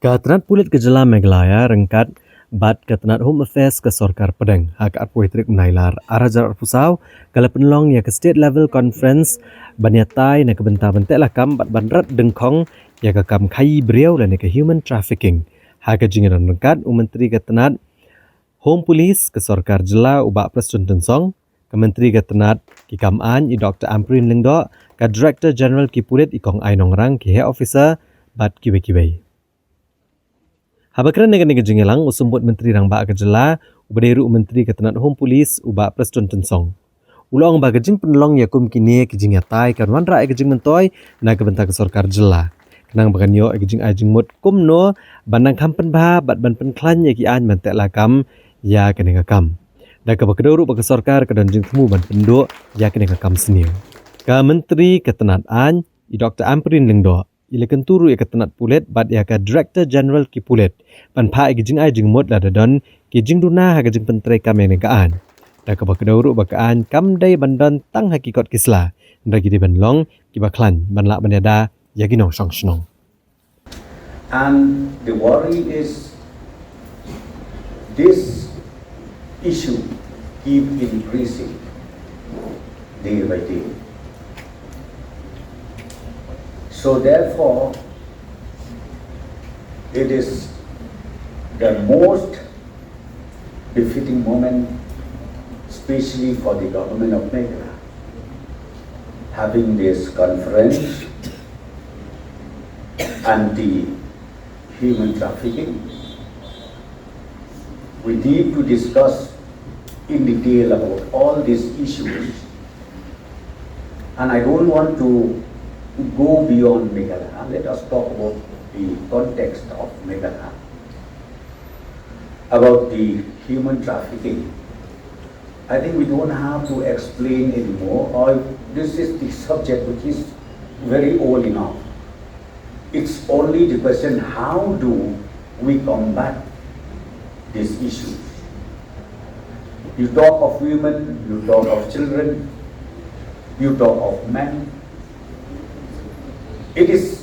Tnad Pulit ke Jela Meghalaya rengkat bat ke Tnad Home Affairs ke Sorkar Pedang hak apoi trik menailar arah jarak pusau kala Pynlong ya ke state level conference banyatai na ke bentar-bentak Lakam bat bandrat dengkong ya ke Jingkhaïi Briew dan ke human trafficking hak ke jingan rengkat Menteri ke Tnad Home Police ke Sorkar Jela ubak Presiden Tensong ke Menteri ke Tnad ki Kaman i Dr. Amprin Lingdo ke Director General ki Pulit i Kong Ai Nongrang ki Head Officer bat kiwe-kiwe. Habakran nega Jingkhaïi usumbut Menteri Rang Ba ke Jela ubaderu Menteri ke Tnad Home Police ubak Presiden Tensong. Ulang ba gejing Pynlong yakum kini ke Jingkhaïi kan wan ra ke jing mentoi na ke bentak ke Sorkar Jela. Kenang baganyo ke jing ajing mut kumno bandang kampen ba bat ban penklan ya ki an mentek Lakam ya kene Lakam. Da ke bakedoru ba ke Sorkar ke dan jing temu ban penduk ya kene Lakam senior. Ka Menteri ke Tnad an i Dr. Amprin Lingdo ila kenturu ya ke Tnad Pulit bat ya ke Director General ki Pulit pan pa ke jing ajing mut la dadon ki jing duna ha ke jing pentre kam yang negaan. Da ke bakedoru bakaan kam dai bandon tang hakikot kisla ndagi di Pynlong ki baklan ban la banyada ya ginong song shnong. And the worry is this issue keep increasing day by day. So therefore, it is the most befitting moment, especially for the government of Meghalaya, having this conference anti-human trafficking. We need to discuss in detail about all these issues, and I don't want to go beyond Meghalaya. Let us talk about the context of Meghalaya, about the human trafficking. I think we don't have to explain anymore, or this is the subject which is very old enough. It's only the question, how do we combat these issues? You talk of women, you talk of children, you talk of men. It is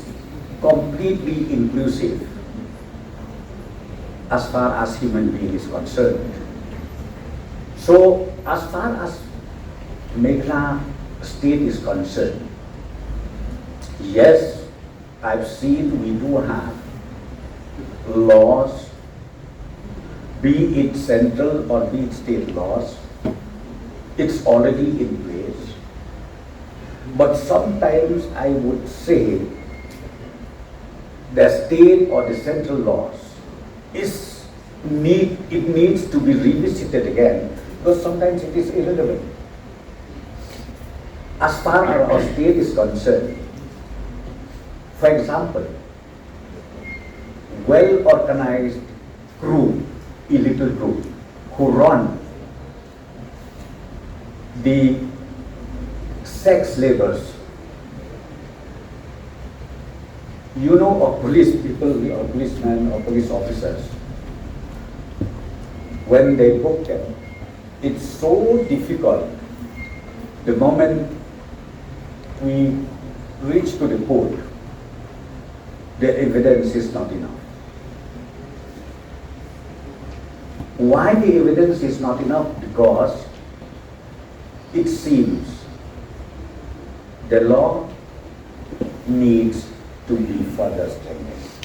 completely inclusive as far as human being is concerned. So, as far as Meghalaya state is concerned, yes, I've seen we do have laws, be it central or be it state laws. It's already in place. But sometimes I would say the state or the central laws needs to be revisited again, because sometimes it is irrelevant. As far as our state is concerned, for example, well-organized group, illegal group, who run the sex labors. You know of police people or policemen or police officers, when they book them, it's so difficult. The moment we reach to the court, the evidence is not enough. Why the evidence is not enough? Because it seems the law needs to be further strengthened.